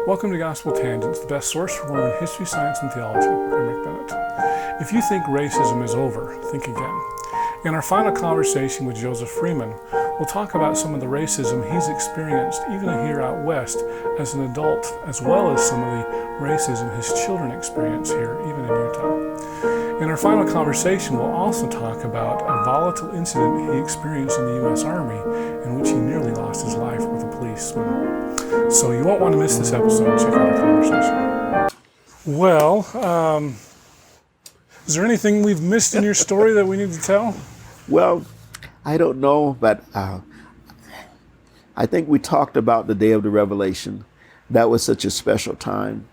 Welcome to Gospel Tangents, the best source for Mormon history, science, and theology. I'm Bennett. If you think racism is over, think again. In our final conversation with Joseph Freeman, we'll talk about some of the racism he's experienced even here out west as an adult, as well as some of the racism his children experience here, even in Utah. In our final conversation, we'll also talk about a volatile incident he experienced in the U.S. Army in which he nearly lost his life with a policeman. So you won't want to miss this episode. Check out our conversation. Well, is there anything we've missed in your story that we need to tell? Well, I don't know, but I think we talked about the day of the revelation. That was such a special time.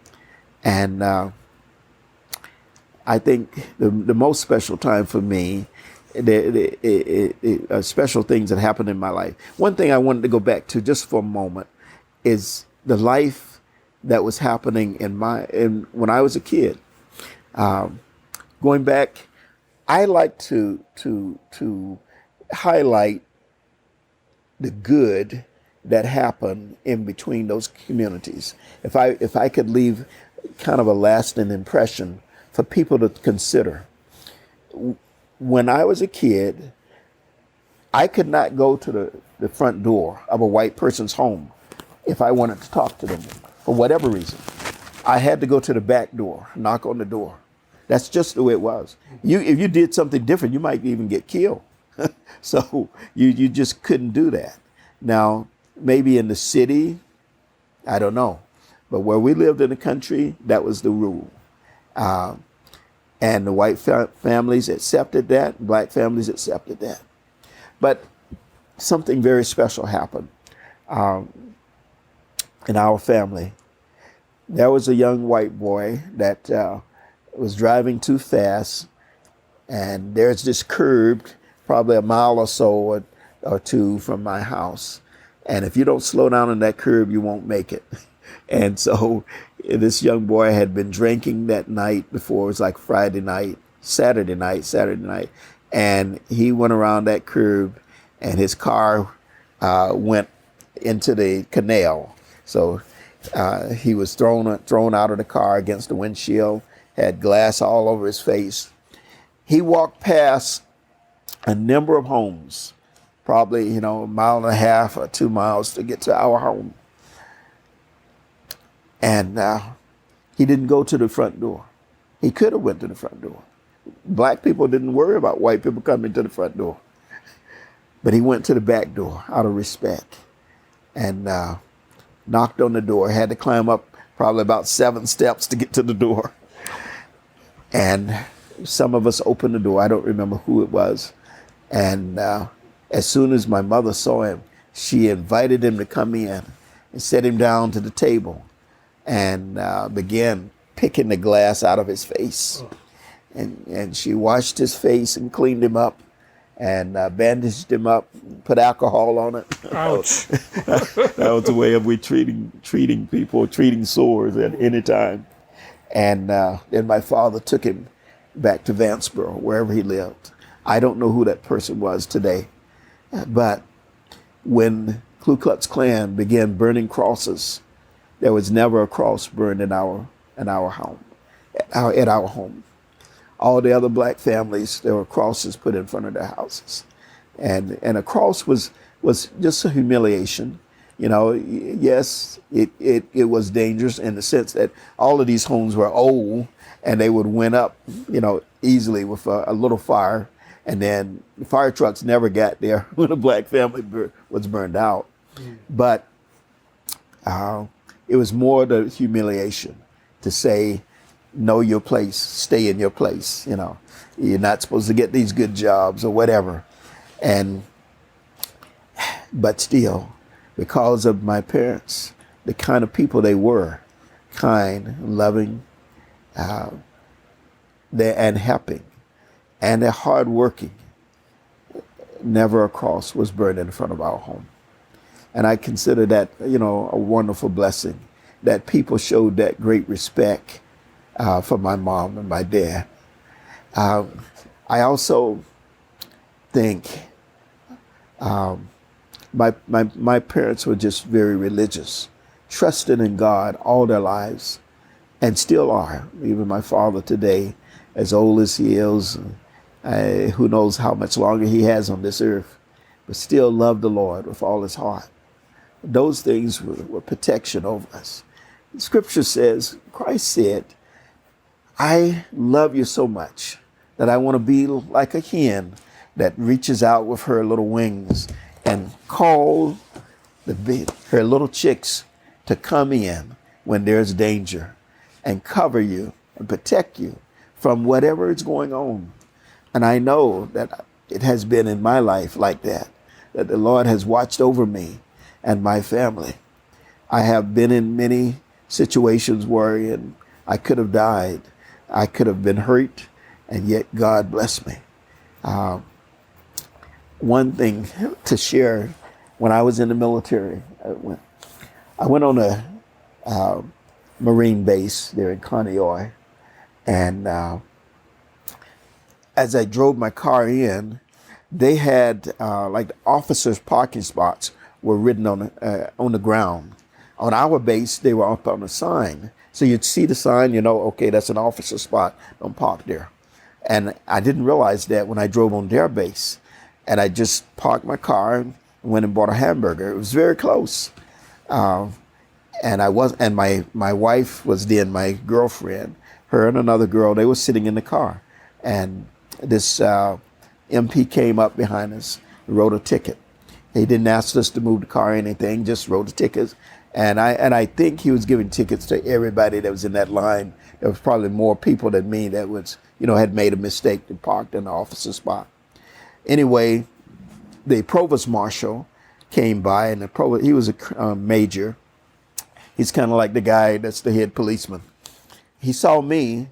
And I think the most special time for me, special things that happened in my life. One thing I wanted to go back to just for a moment is the life that was happening when I was a kid. Going back, I like to highlight the good that happened in between those communities. If I could leave kind of a lasting impression for people to consider. When I was a kid, I could not go to the front door of a white person's home if I wanted to talk to them for whatever reason. I had to go to the back door, knock on the door. That's just the way it was. If you did something different, you might even get killed. So you just couldn't do that. Now, maybe in the city, I don't know. But where we lived in the country, that was the rule. And the white families accepted that, black families accepted that. But something very special happened in our family. There was a young white boy that was driving too fast, and there's this curb probably a mile or so or two from my house. And if you don't slow down on that curb, you won't make it. And so this young boy had been drinking that night before. It was like Saturday night. And he went around that curb and his car went into the canal. So he was thrown out of the car against the windshield, had glass all over his face. He walked past a number of homes, probably, a mile and a half or 2 miles to get to our home. And he didn't go to the front door. He could have went to the front door. Black people didn't worry about white people coming to the front door. But he went to the back door out of respect and knocked on the door. Had to climb up probably about 7 steps to get to the door. And some of us opened the door. I don't remember who it was. And as soon as my mother saw him, she invited him to come in and set him down to the table and began picking the glass out of his face. And she washed his face and cleaned him up and bandaged him up, put alcohol on it. Ouch. That was a way of treating people, treating sores at any time. And then my father took him back to Vanceboro, wherever he lived. I don't know who that person was today. But when Ku Klux Klan began burning crosses, there was never a cross burned in our home, at our home. All the other black families, there were crosses put in front of their houses, and a cross was just a humiliation. Yes, it was dangerous in the sense that all of these homes were old, and they would went up, easily with a little fire, and then the fire trucks never got there when a black family was burned out. But it was more the humiliation to say, know your place, stay in your place. You're not supposed to get these good jobs or whatever. But still, because of my parents, the kind of people they were, kind, loving, and helping, and they're hardworking, never a cross was burned in front of our home. And I consider that, a wonderful blessing that people showed that great respect for my mom and my dad. I also think my parents were just very religious, trusted in God all their lives and still are. Even my father today, as old as he is, who knows how much longer he has on this earth, but still loved the Lord with all his heart. Those things were protection over us. Scripture says, Christ said, I love you so much that I want to be like a hen that reaches out with her little wings and call her little chicks to come in when there's danger and cover you and protect you from whatever is going on. And I know that it has been in my life like that the Lord has watched over me and my family. I have been in many situations where I could have died. I could have been hurt, and yet God blessed me. One thing to share, when I was in the military, I went on a Marine base there in Conneoy, and as I drove my car in, they had like the officers' parking spots were written on the ground. On our base, they were up on a sign. So you'd see the sign, you know, okay, that's an officer spot. Don't park there. And I didn't realize that when I drove on their base. And I just parked my car and went and bought a hamburger. It was very close. And my wife was then my girlfriend. Her and another girl, they were sitting in the car. And this MP came up behind us, wrote a ticket. He didn't ask us to move the car or anything, just wrote the tickets. And I think he was giving tickets to everybody that was in that line. There was probably more people than me that was, you know, had made a mistake and parked in the officer spot. Anyway, the provost marshal came by, and he was a major. He's kind of like the guy that's the head policeman. He saw me,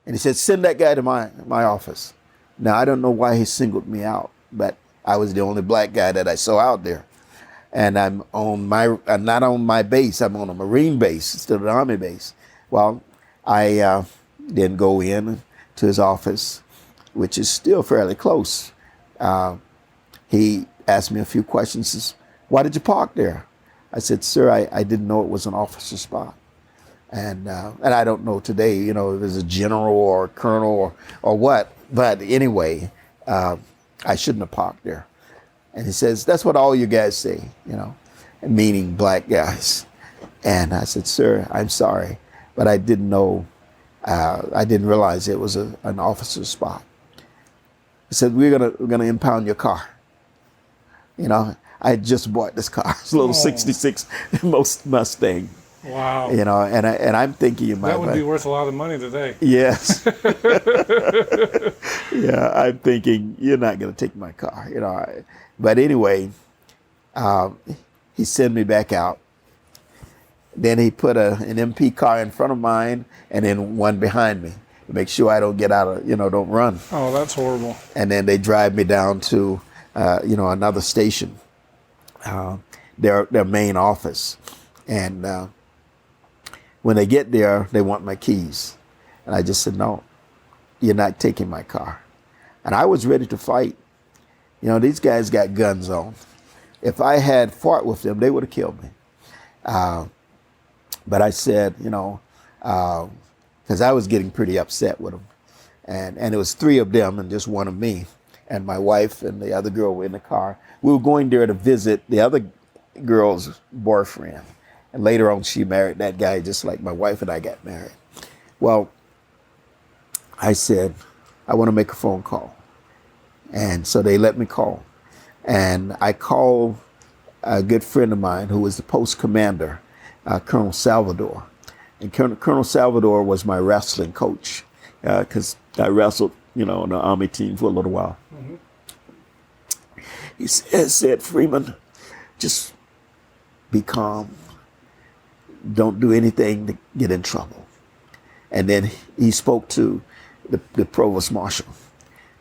and he said, "Send that guy to my office." Now, I don't know why he singled me out, but I was the only black guy that I saw out there. And I'm not on my base, I'm on a Marine base instead of an Army base. Well, I then go in to his office, which is still fairly close. He asked me a few questions. Says, "Why did you park there?" I said, "Sir, I didn't know it was an officer spot." And I don't know today, you know, if it's a general or a colonel or what. But anyway, I shouldn't have parked there. And he says, "That's what all you guys say, you know," meaning black guys. And I said, "Sir, I'm sorry, but I didn't know, I didn't realize it was an officer's spot." He said, we're gonna impound your car." You know, I had just bought this car. It's a little 66 Mustang. Wow. You know, and I'm thinking in my that would be worth a lot of money today. Yes. Yeah, I'm thinking, you're not going to take my car, you know. But anyway, he sent me back out. Then he put an MP car in front of mine and then one behind me to make sure I don't get out of, you know, don't run. Oh, that's horrible. And then they drive me down to, you know, another station, their main office. And when they get there, they want my keys. And I just said, "No, you're not taking my car." And I was ready to fight. You know, these guys got guns on. If I had fought with them, they would have killed me. But I said, you know, because I was getting pretty upset with them. And it was 3 of them and just 1 of me. And my wife and the other girl were in the car. We were going there to visit the other girl's boyfriend. And later on, she married that guy just like my wife and I got married. Well, I said, "I want to make a phone call." And so they let me call. And I called a good friend of mine who was the post commander, Colonel Salvador. And Colonel Salvador was my wrestling coach because I wrestled, you know, on the Army team for a little while. Mm-hmm. He said, "Freeman, just be calm. Don't do anything to get in trouble." And then he spoke to the provost marshal.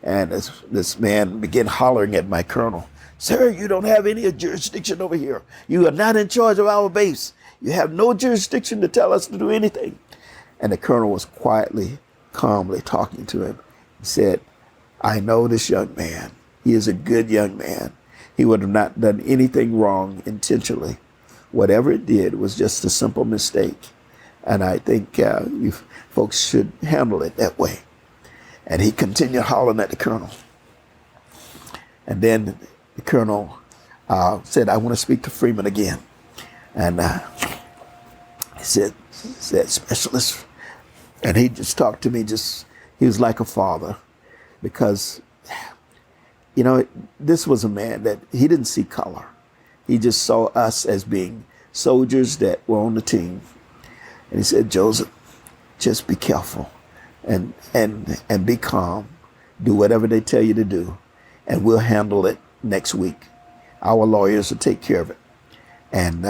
And this man began hollering at my colonel, "Sir, you don't have any jurisdiction over here. You are not in charge of our base. You have no jurisdiction to tell us to do anything." And the colonel was quietly, calmly talking to him. He said, "I know this young man. He is a good young man. He would have not done anything wrong intentionally. whatever it did was just a simple mistake. And I think you folks should handle it that way. And he continued hollering at the colonel. And then the colonel said, I want to speak to Freeman again. And he said, specialist. And he just talked to me, he was like a father. Because, this was a man that he didn't see color. He just saw us as being soldiers that were on the team. And he said, Joseph, just be careful and be calm. Do whatever they tell you to do, and we'll handle it next week. Our lawyers will take care of it. And,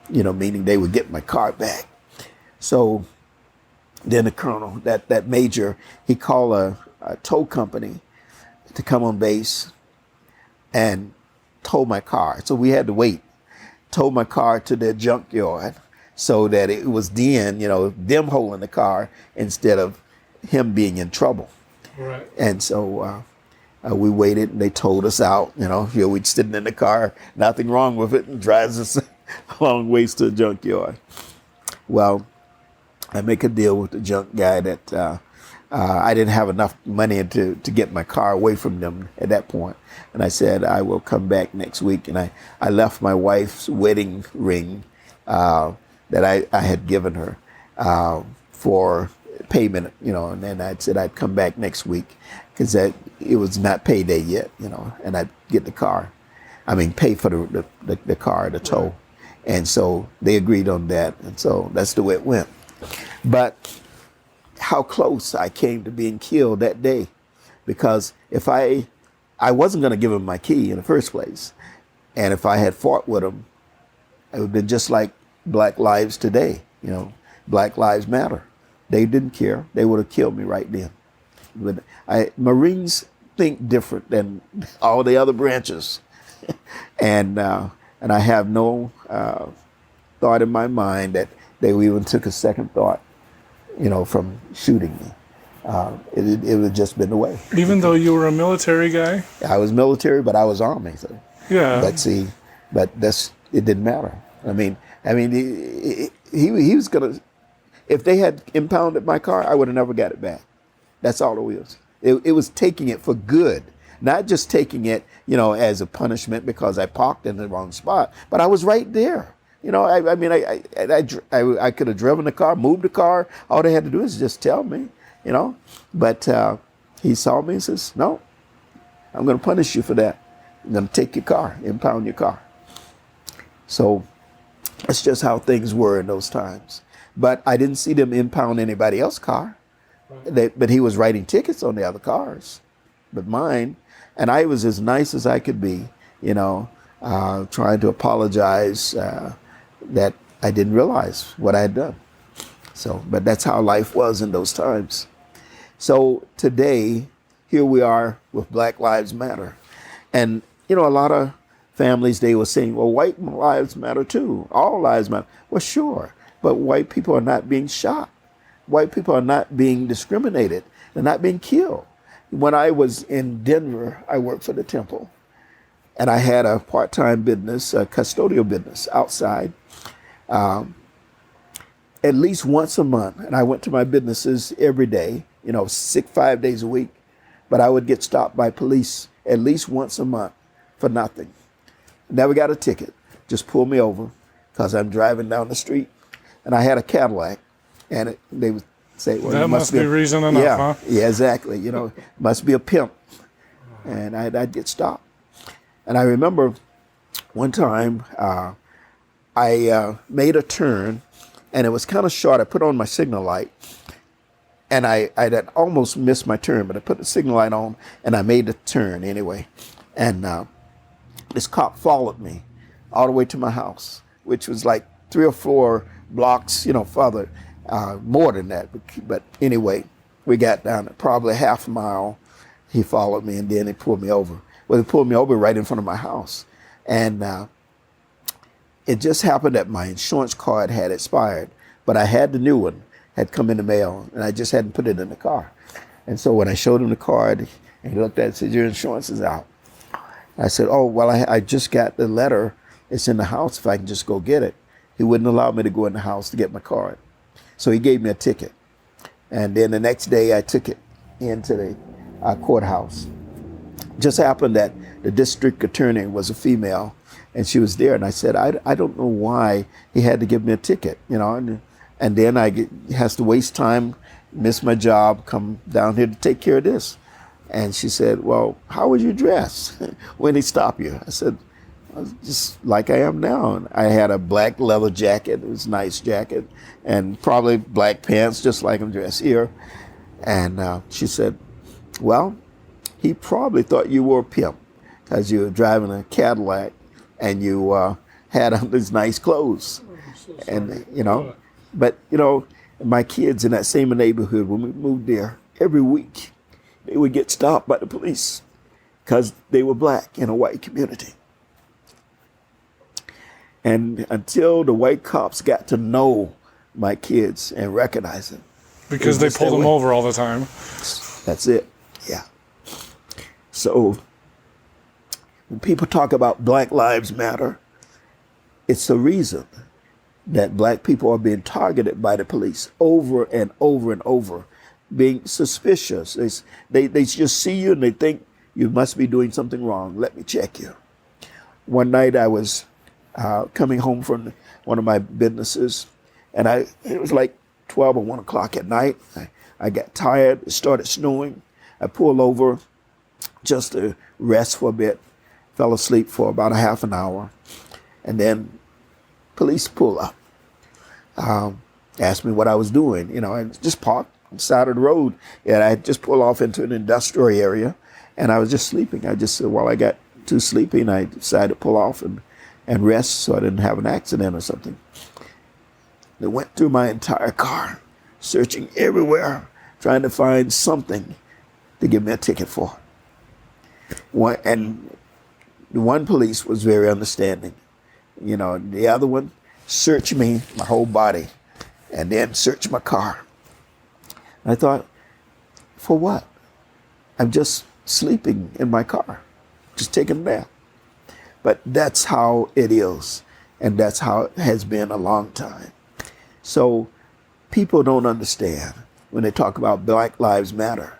meaning they would get my car back. So then the colonel, that major, he called a tow company to come on base and tow my car. So we had to wait, tow my car to their junkyard so that it was them holding the car instead of him being in trouble. Right. And so we waited, and they towed us out. Here we'd sitting in the car, nothing wrong with it, and drives us a long ways to the junkyard. Well, I make a deal with the junk guy that I didn't have enough money to get my car away from them at that point. And I said, I will come back next week. And I left my wife's wedding ring that I had given her for payment, and then I said I'd come back next week because it was not payday yet, and I'd get the car. Pay for the car, the tow. Right. And so they agreed on that. And so that's the way it went. But how close I came to being killed that day, because if I wasn't going to give him my key in the first place. And if I had fought with him, it would have been just like Black lives today. Black Lives Matter. They didn't care. They would have killed me right then. But Marines think different than all the other branches. And I have no thought in my mind that they even took a second thought, from shooting me. It would just been the way. Even though you were a military guy? I was military, but I was Army. So. Yeah. But it didn't matter. He was gonna. If they had impounded my car, I would have never got it back. That's all it was. It was taking it for good, not just taking it, as a punishment because I parked in the wrong spot. But I was right there. I could have driven the car, moved the car. All they had to do is just tell me, But he saw me and says, no, I'm going to punish you for that. I'm going to take your car, impound your car. So that's just how things were in those times. But I didn't see them impound anybody else's car. But he was writing tickets on the other cars. But mine, and I was as nice as I could be, trying to apologize that I didn't realize what I had done. So, but that's how life was in those times. So today, here we are with Black Lives Matter. And, a lot of families, they were saying, well, white lives matter too. All lives matter. Well, sure. But white people are not being shot. White people are not being discriminated. They're not being killed. When I was in Denver, I worked for the temple. And I had a part-time business, a custodial business outside, at least once a month. And I went to my businesses every day, 5 days a week. But I would get stopped by police at least once a month for nothing. Never got a ticket. Just pulled me over because I'm driving down the street. And I had a Cadillac. And they would say, well, that must be reason enough, huh? Yeah, exactly. Must be a pimp. And I'd get stopped. And I remember one time I made a turn, and it was kind of short. I put on my signal light, and I had almost missed my turn, but I put the signal light on, and I made the turn anyway. And this cop followed me all the way to my house, which was like 3 or 4 blocks, further, more than that. But anyway, we got down probably half a mile. He followed me, and then he pulled me over. Well, he pulled me over right in front of my house. And it just happened that my insurance card had expired, but I had the new one, had come in the mail, and I just hadn't put it in the car. And so when I showed him the card, and he looked at it and said, your insurance is out. I said, oh, well, I just got the letter. It's in the house if I can just go get it. He wouldn't allow me to go in the house to get my card. So he gave me a ticket. And then the next day I took it into the courthouse. Just happened that the district attorney was a female, and she was there. And I said, I don't know why he had to give me a ticket, and then has to waste time, miss my job, come down here to take care of this. And she said, well, how was you dressed when he stopped you? I said, I was just like I am now. And I had a black leather jacket. It was a nice jacket, and probably black pants, just like I'm dressed here. And she said, well, he probably thought you were a pimp because you were driving a Cadillac and you had on these nice clothes. And, but, my kids in that same neighborhood, when we moved there, every week they would get stopped by the police because they were black in a white community. And until the white cops got to know my kids and recognize them. Because they pulled them over all the time. That's it, yeah. So when people talk about Black Lives Matter, it's the reason that black people are being targeted by the police over and over and over, being suspicious. They just see you and they think you must be doing something wrong. Let me check you. One night I was coming home from one of my businesses, and it was like 12 or 1 o'clock at night. I got tired. It started snowing. I pulled over just to rest for a bit, fell asleep for about a half an hour, and then police pulled up. Asked me what I was doing. I just parked on the side of the road, and I just pulled off into an industrial area, and I was just sleeping. I just said, while I got too sleepy, and I decided to pull off and rest so I didn't have an accident or something. They went through my entire car, searching everywhere, trying to find something to give me a ticket for. And the one police was very understanding. The other one searched me, my whole body, and then searched my car. And I thought, for what? I'm just sleeping in my car, just taking a nap. But that's how it is, and that's how it has been a long time. So people don't understand when they talk about Black Lives Matter.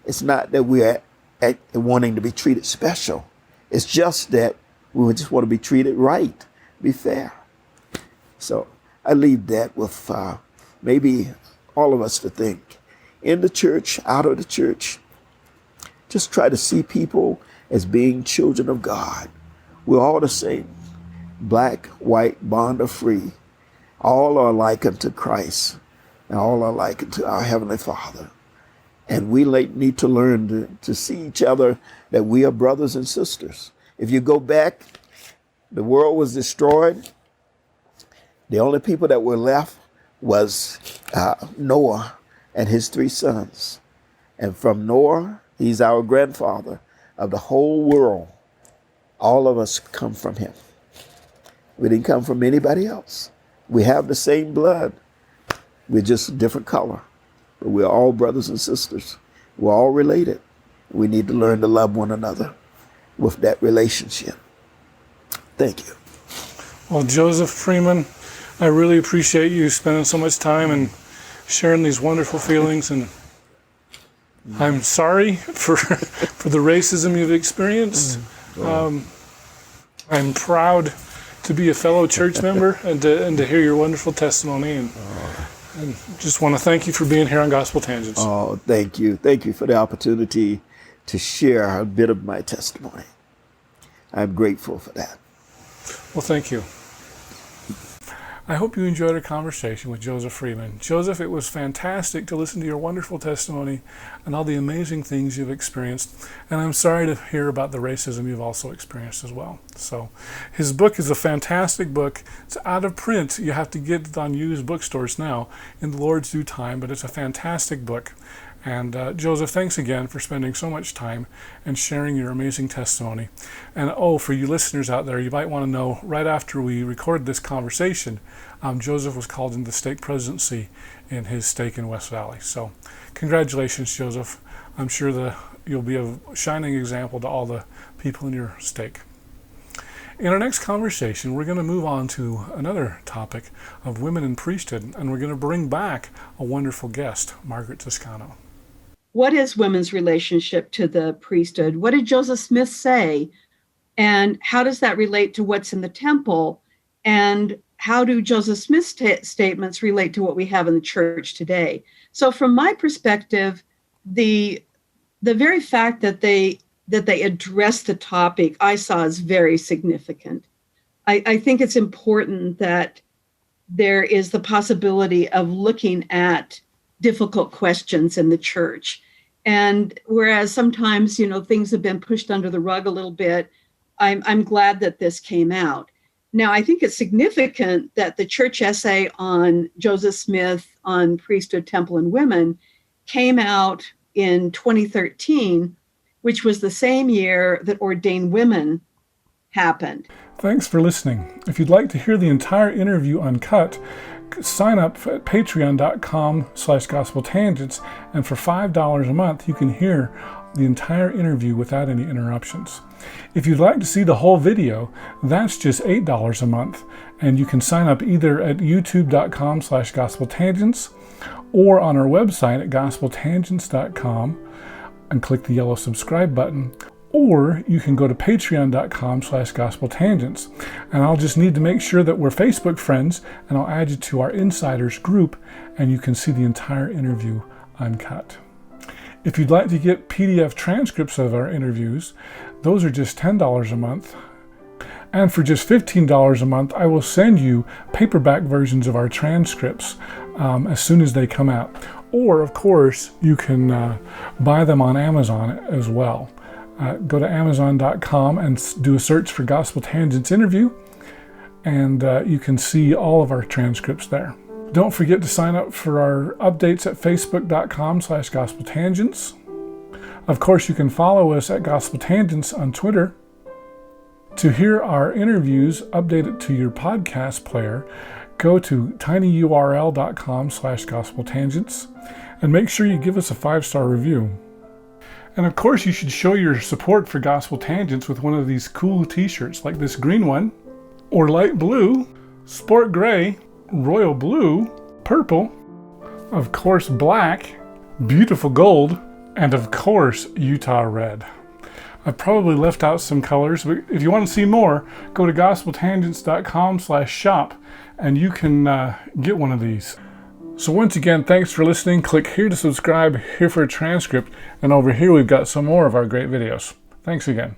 It's not that we're wanting to be treated special. It's just that we just want to be treated right, be fair. So I leave that with maybe all of us to think. In the church, out of the church, just try to see people as being children of God. We're all the same. Black, white, bond, or free. All are like unto Christ. And all are like unto our Heavenly Father. And we need to learn to see each other that we are brothers and sisters. If you go back, the world was destroyed. The only people that were left was Noah and his 3 sons. And from Noah, he's our grandfather of the whole world. All of us come from him. We didn't come from anybody else. We have the same blood. We're just a different color. But we're all brothers and sisters. We're all related. We need to learn to love one another with that relationship. Thank you. Well, Joseph Freeman, I really appreciate you spending so much time and sharing these wonderful feelings. And I'm sorry for the racism you've experienced. I'm proud to be a fellow church member and to hear your wonderful testimony. And just want to thank you for being here on Gospel Tangents. Oh, thank you. Thank you for the opportunity to share a bit of my testimony. I'm grateful for that. Well, thank you. I hope you enjoyed our conversation with Joseph Freeman. Joseph, it was fantastic to listen to your wonderful testimony and all the amazing things you've experienced. And I'm sorry to hear about the racism you've also experienced as well. So his book is a fantastic book. It's out of print. You have to get it on used bookstores now in the Lord's due time, but it's a fantastic book. And Joseph, thanks again for spending so much time and sharing your amazing testimony. And for you listeners out there, you might want to know, right after we recorded this conversation, Joseph was called into the stake presidency in his stake in West Valley. So congratulations, Joseph. I'm sure you'll be a shining example to all the people in your stake. In our next conversation, we're going to move on to another topic of women in priesthood, and we're going to bring back a wonderful guest, Margaret Toscano. What is women's relationship to the priesthood? What did Joseph Smith say? And how does that relate to what's in the temple? And how do Joseph Smith's statements relate to what we have in the church today? So from my perspective, the very fact that they address the topic I saw as very significant. I think it's important that there is the possibility of looking at difficult questions in the church. And whereas sometimes, things have been pushed under the rug a little bit, I'm glad that this came out. Now, I think it's significant that the church essay on Joseph Smith on priesthood, temple, and women came out in 2013, which was the same year that Ordained Women happened. Thanks for listening. If you'd like to hear the entire interview uncut, sign up at patreon.com/gospeltangents, and for $5 a month, you can hear the entire interview without any interruptions. If you'd like to see the whole video, that's just $8 a month, and you can sign up either at youtube.com/gospeltangents or on our website at gospeltangents.com and click the yellow subscribe button. Or you can go to patreon.com/gospeltangents, and I'll just need to make sure that we're Facebook friends, and I'll add you to our insiders group, and you can see the entire interview uncut. If you'd like to get PDF transcripts of our interviews, those are just $10 a month. And for just $15 a month, I will send you paperback versions of our transcripts as soon as they come out. Or, of course, you can buy them on Amazon as well. Go to Amazon.com and do a search for Gospel Tangents Interview, and you can see all of our transcripts there. Don't forget to sign up for our updates at facebook.com/gospeltangents. Of course, you can follow us at Gospel Tangents on Twitter. To hear our interviews updated to your podcast player, go to tinyurl.com/gospeltangents, and make sure you give us a 5-star review. And of course, you should show your support for Gospel Tangents with one of these cool t-shirts like this green one, or light blue, sport gray, royal blue, purple, of course black, beautiful gold, and of course Utah red. I probably left out some colors, but if you want to see more, go to gospeltangents.com/shop and you can get one of these. So once again, thanks for listening. Click here to subscribe, here for a transcript, and over here we've got some more of our great videos. Thanks again.